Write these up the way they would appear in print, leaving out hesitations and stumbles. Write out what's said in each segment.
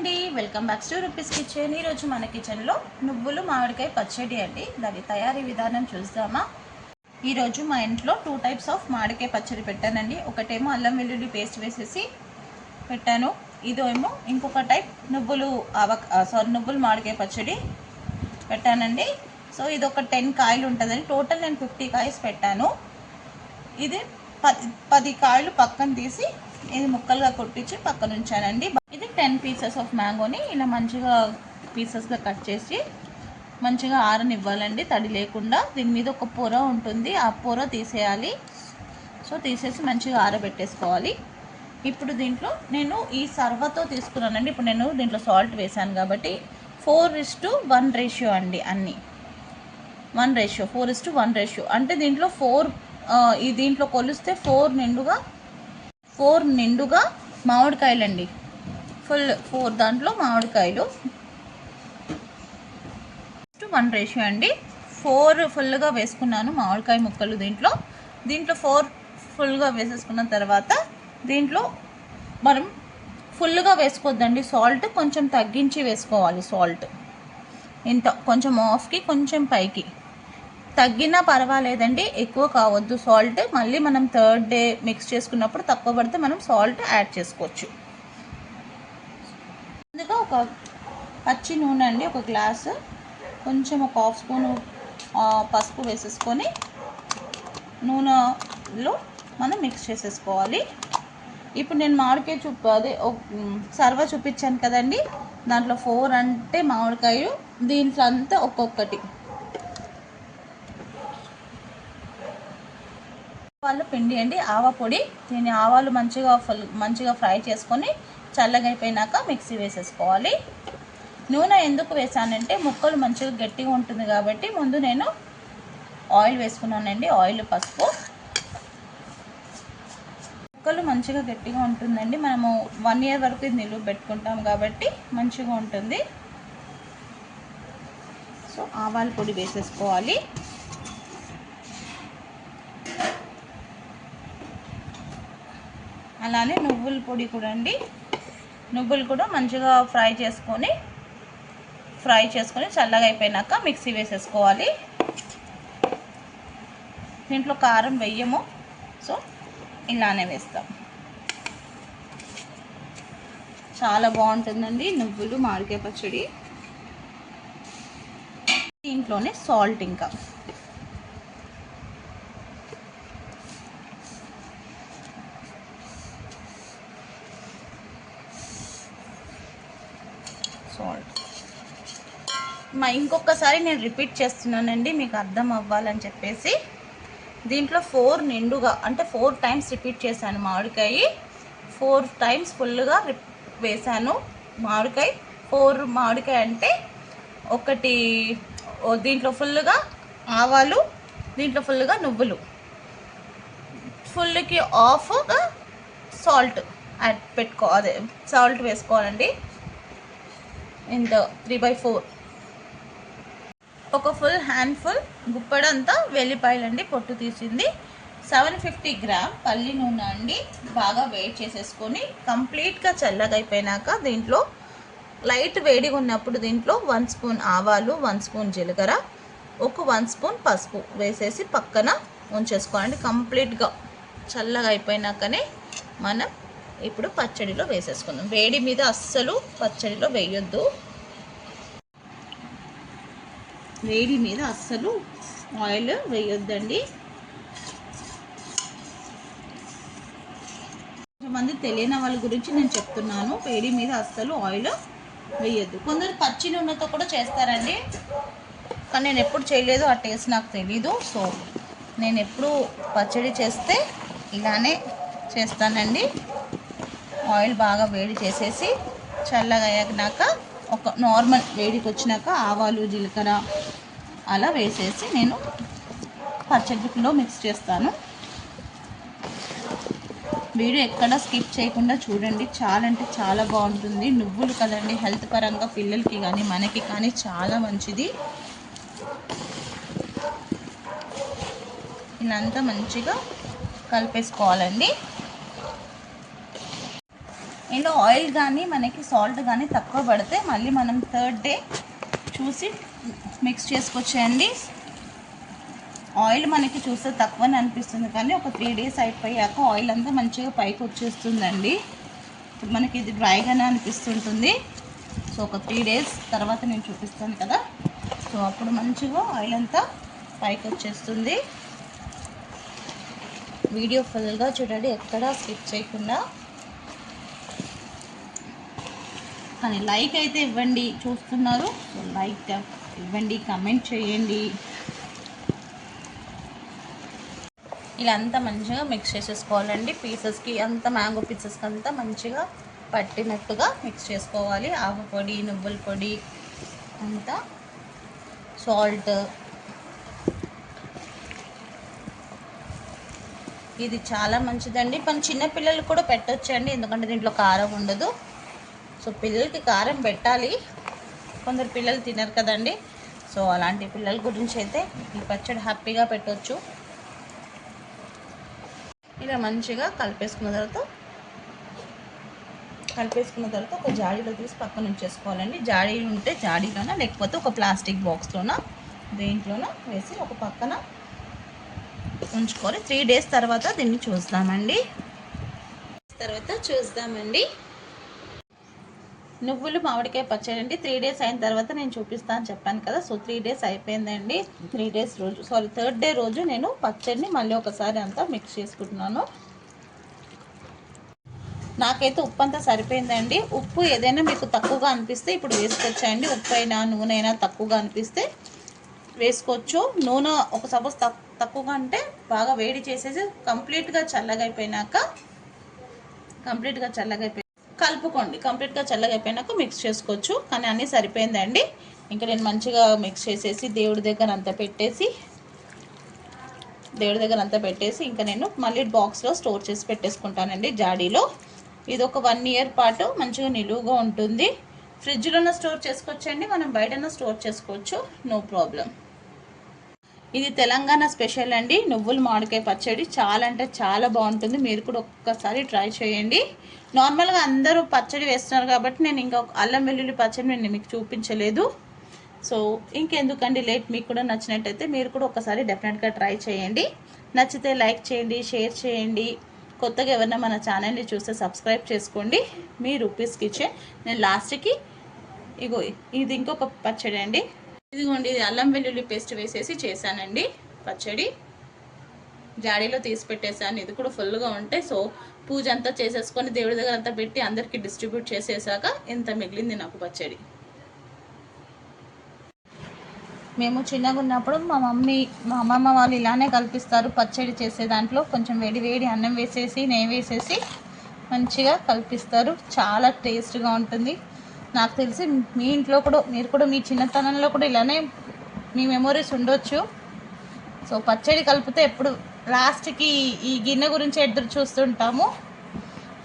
అండి, welcome back to rupees kitchen. ఈరోజు మన కిచెన్లో నువ్వులు మామిడికాయ పచ్చడి అండి. దాని తయారీ విధానం చూద్దామా. ఈరోజు మా ఇంట్లో 2 టైప్స్ ఆఫ్ మామిడికాయ పచ్చడి పెట్టానండి. ఒకటేమో అల్లం వెల్లుల్లి పేస్ట్ వేసేసి పెట్టాను, ఇదేమో ఇంకొక టైప్ నువ్వులు మామిడికాయ పచ్చడి పెట్టానండి. సో ఇది ఒక 10 కాయలు ఉంటుందండి. టోటల్ నేను 50 కాయస్ పెట్టాను. ఇది 10 కాయలు పక్కన తీసి ఇది ముక్కలుగా కొట్టించి పక్కన ఉంచానండి. ఇది 10 పీసెస్ ఆఫ్ మ్యాంగోని ఇలా మంచిగా పీసెస్గా కట్ చేసి మంచిగా ఆరనివ్వాలండి, తడి లేకుండా. దీని మీద ఒక పొర ఉంటుంది, ఆ పొర తీసేయాలి. సో తీసేసి మంచిగా ఆరబెట్టేసుకోవాలి. ఇప్పుడు దీంట్లో నేను ఈ సర్వతో తీసుకున్నానండి. ఇప్పుడు నేను దీంట్లో సాల్ట్ వేసాను కాబట్టి 4:1 రేషియో అండి. అన్నీ 1 రేషియో, 4:1 రేషియో అంటే దీంట్లో 4 ఈ దీంట్లో కొలిస్తే 4 నిండుగా మామిడికాయలండి. ఫుల్ 4 దాంట్లో మామిడికాయలు 1 రేషియో అండి. 4 ఫుల్గా వేసుకున్నాను మామిడికాయ ముక్కలు. దీంట్లో 4 ఫుల్గా వేసేసుకున్న తర్వాత దీంట్లో మనం ఫుల్గా వేసుకోవద్దండి. సాల్ట్ కొంచెం తగ్గించి వేసుకోవాలి. సాల్ట్ ఇంత కొంచెం ఆఫ్కి కొంచెం పైకి తగ్గినా పర్వాలేదండి, ఎక్కువ కావద్దు సాల్ట్. మళ్ళీ మనం థర్డ్ డే మిక్స్ చేసుకున్నప్పుడు తక్కువ పడితే మనం సాల్ట్ యాడ్ చేసుకోవచ్చు. ముందుగా ఒక పచ్చి నూనె అండి, ఒక గ్లాసు, కొంచెం ఒక 1/2 స్పూను పసుపు వేసేసుకొని నూనెలో మనం మిక్స్ చేసేసుకోవాలి. ఇప్పుడు నేను మామిడికాయ సర్వ చూపించాను కదండి, దాంట్లో 4 అంటే మామిడికాయ, దీంట్లో అంతా ఒక్కొక్కటి. ఆవాలు పిండి అండి, ఆవ పొడి. దీన్ని ఆవాలు మంచిగా ఫ్రై చేసుకొని చల్లగా అయిపోయినాక మిక్సీ వేసేసుకోవాలి. నూనె ఎందుకు వేసానంటే ముక్కలు మంచిగా గట్టిగా ఉంటుంది కాబట్టి. ముందు నేను ఆయిల్ వేసుకున్నానండి, ఆయిల్, పసుపు. ముక్కలు మంచిగా గట్టిగా ఉంటుందండి. మనము 1 year వరకు ఇది నిలువ పెట్టుకుంటాం కాబట్టి మంచిగా ఉంటుంది. సో ఆవాల పొడి వేసేసుకోవాలి. అలానే నువ్వుల పొడి కూడా అండి. నువ్వులు కూడా మంచిగా ఫ్రై చేసుకొని చల్లగా అయిపోయినాక మిక్సీ వేసేసుకోవాలి. దీంట్లో కారం వెయ్యము, సో ఇలానే వేస్తాం. చాలా బాగుంటుందండి నువ్వులు మామిడికాయ పచ్చడి. దీంట్లోనే సాల్ట్, ఇంకా సాల్ట్ ఇంకొకసారి నేను రిపీట్ చేస్తున్నానండి, మీకు అర్థం అవ్వాలని చెప్పేసి. దీంట్లో 4 నిండుగా అంటే 4 టైమ్స్ రిపీట్ చేశాను. మామిడికాయ 4 టైమ్స్ ఫుల్గా వేసాను. మామిడికాయ 4 మామిడికాయ అంటే ఒకటి. దీంట్లో ఫుల్గా ఆవాలు, దీంట్లో ఫుల్గా నువ్వులు, ఫుల్కి ఆఫ్గా సాల్ట్ అదే సాల్ట్ వేసుకోవాలండి. ఇంత 3/4, ఒక ఫుల్ హ్యాండ్ఫుల్ గుప్పడంతా వెల్లిపాయలండి, పొట్టు తీసింది. 750 గ్రామ్ పల్లి నూనె అండి. బాగా వేడి చేసేసుకొని కంప్లీట్గా చల్లగా అయిపోయినాక దీంట్లో లైట్ వేడిగా ఉన్నప్పుడు దీంట్లో 1 స్పూన్ ఆవాలు, 1 స్పూన్ జీలకర్ర, ఒక 1 స్పూన్ పసుపు వేసేసి పక్కన ఉంచేసుకోండి. కంప్లీట్గా చల్లగా అయిపోయినాకనే మనం ఇప్పుడు పచ్చడిలో వేసేసుకుందాం. వేడి మీద అస్సలు పచ్చడిలో వేయొద్దు. వేడి మీద అస్సలు ఆయిల్ వేయొద్దండి. కొంతమంది తెలియని వాళ్ళ గురించి నేను చెప్తున్నాను, వేడి మీద అస్సలు ఆయిల్ వేయొద్దు. కొందరు పచ్చి నూనెతో కూడా చేస్తారండి, కానీ నేను ఎప్పుడు చేయలేదు, ఆ టేస్ట్ నాకు తెలీదు. సో నేను ఎప్పుడు పచ్చడి చేస్తే ఇలానే చేస్తానండి. ఆయిల్ బాగా వేడి చేసేసి చల్లగా అయ్యాక ఒక నార్మల్ వేడికి వచ్చినాక ఆవాలు, జీలకర్ర అలా వేసేసి నేను పచ్చడిలో మిక్స్ చేస్తాను. వీడియో ఎక్కడ స్కిప్ చేయకుండా చూడండి, చాలా అంటే చాలా బాగుంటుంది. నువ్వులు కదండి, హెల్త్ పరంగా పిల్లలకి కానీ మనకి కానీ చాలా మంచిది. ఇలా మంచిగా కలిపేసుకోవాలండి. అండ్ ఆయిల్ కానీ మనకి సాల్ట్ కానీ తక్కువ పడితే మళ్ళీ మనం థర్డ్ డే చూసి మిక్స్ చేసుకొచ్చేయండి. ఆయిల్ మనకి చూస్తే తక్కువని అనిపిస్తుంది కానీ ఒక 3 days అయిపోయాక ఆయిల్ అంతా మంచిగా పైకి వచ్చేస్తుందండి. ఇప్పుడు మనకి ఇది డ్రైగానే అనిపిస్తుంటుంది. సో ఒక 3 days తర్వాత నేను చూపిస్తాను కదా. సో అప్పుడు మంచిగా ఆయిల్ అంతా పైకి వచ్చేస్తుంది. వీడియో ఫుల్గా చూడండి, ఎక్కడా స్కిప్ చేయకుండా. కానీ లైక్ అయితే ఇవ్వండి, చూస్తున్నారు లైక్ ఇవ్వండి, కమెంట్ చేయండి. ఇలా అంతా మంచిగా మిక్స్ చేసేసుకోవాలండి. పీసెస్కి అంతా మ్యాంగో పీసెస్కి అంతా మంచిగా పట్టినట్టుగా మిక్స్ చేసుకోవాలి. ఆవు పొడి, నువ్వుల పొడి, అంతా సాల్ట్. ఇది చాలా మంచిదండి. మన చిన్నపిల్లలు కూడా పెట్టొచ్చండి, ఎందుకంటే దీంట్లో కారం ఉండదు. సో పిల్లలకి కారం పెట్టాలి, కొందరు పిల్లలు తినరు కదండి. సో అలాంటి పిల్లల గురించి అయితే ఈ పచ్చడి హ్యాపీగా పెట్టవచ్చు. ఇలా మంచిగా కలిపేసుకున్న తర్వాత ఒక జాడీలో తీసి పక్కన ఉంచేసుకోవాలండి. జాడీ ఉంటే జాడీలోన, లేకపోతే ఒక ప్లాస్టిక్ బాక్స్లోన దేంట్లోన వేసి ఒక పక్కన ఉంచుకొని 3 days తర్వాత దీన్ని చూద్దామండి. నువ్వులు మామిడికాయ పచ్చడి అండి. 3 days అయిన తర్వాత నేను చూపిస్తాను చెప్పాను కదా. సో 3 days అయిపోయిందండి. 3 days రోజు, సారీ థర్డ్ డే రోజు నేను పచ్చడిని మళ్ళీ ఒకసారి అంతా మిక్స్ చేసుకుంటున్నాను. నాకైతే ఉప్పు అంతా సరిపోయిందండి. ఉప్పు ఏదైనా మీకు తక్కువగా అనిపిస్తే ఇప్పుడు వేసుకోవచ్చండి. ఉప్పు అయినా నూనె అయినా తక్కువగా అనిపిస్తే వేసుకోవచ్చు. నూనె ఒక సపోజ్ తక్కువగా అంటే బాగా వేడి చేసేసి కంప్లీట్గా చల్లగా అయిపోయినాక కలుపుకోండి. కంప్లీట్గా చల్లగా అయిపోయినాక మిక్స్ చేసుకోవచ్చు. కానీ అన్నీ సరిపోయిందండి. ఇంకా నేను మంచిగా మిక్స్ చేసేసి దేవుడి దగ్గర అంతా పెట్టేసి ఇంకా నేను మళ్ళీ బాక్స్లో స్టోర్ చేసి పెట్టేసుకుంటానండి, జాడీలో. ఇది ఒక 1 year పాటు మంచిగా నిలువుగా ఉంటుంది. ఫ్రిడ్జ్లోనే స్టోర్ చేసుకోవచ్చండి, మనం బయటనే స్టోర్ చేసుకోవచ్చు, నో ప్రాబ్లం. ఇది తెలంగాణ స్పెషల్ అండి, నువ్వుల మామిడికాయ పచ్చడి. చాలా అంటే చాలా బాగుంటుంది. మీరు కూడా ఒక్కసారి ట్రై చేయండి. నార్మల్గా అందరూ పచ్చడి వేస్తున్నారు కాబట్టి నేను ఇంకా అల్లం వెల్లుల్లి పచ్చడి నేను మీకు చూపించలేదు. సో ఇంకెందుకండి లేట్. మీకు కూడా నచ్చినట్టయితే మీరు కూడా ఒకసారి డెఫినెట్గా ట్రై చేయండి. నచ్చితే లైక్ చేయండి, షేర్ చేయండి. కొత్తగా ఎవరైనా మన ఛానల్ని చూస్తే సబ్స్క్రైబ్ చేసుకోండి. మీ రూపీస్ కిచెన్. నేను లాస్ట్కి ఇది ఇంకొక పచ్చడి అండి. ఇదిగోండి, ఇది అల్లం వెల్లుల్లి పేస్ట్ వేసేసి చేశానండి పచ్చడి. జాడీలో తీసి పెట్టేశాను. ఇది కూడా ఫుల్గా ఉంటాయి. సో పూజ అంతా చేసేసుకొని దేవుడి దగ్గర అంతా పెట్టి అందరికీ డిస్ట్రిబ్యూట్ చేసేసాక ఇంత మిగిలింది నాకు పచ్చడి. మేము చిన్నగా ఉన్నప్పుడు మా అమ్మమ్మ వాళ్ళు ఇలానే కల్పిస్తారు. పచ్చడి చేసే దాంట్లో కొంచెం వేడి అన్నం వేసేసి నెయ్యి వేసేసి మంచిగా కల్పిస్తారు. చాలా టేస్ట్గా ఉంటుంది. నాకు తెలిసి మీ ఇంట్లో కూడా మీరు కూడా మీ చిన్నతనంలో కూడా ఇలానే మీ మెమొరీస్ ఉండొచ్చు. సో పచ్చడి కలిపితే ఎప్పుడు లాస్ట్కి ఈ గిన్నె గురించి ఎదురు చూస్తుంటాము,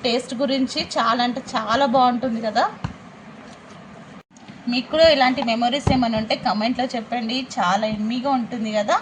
టేస్ట్ గురించి. చాలా అంటే చాలా బాగుంటుంది కదా. మీకు కూడా ఇలాంటి మెమొరీస్ ఏమైనా ఉంటే కమెంట్లో చెప్పండి. చాలా ఎమ్మీగా ఉంటుంది కదా.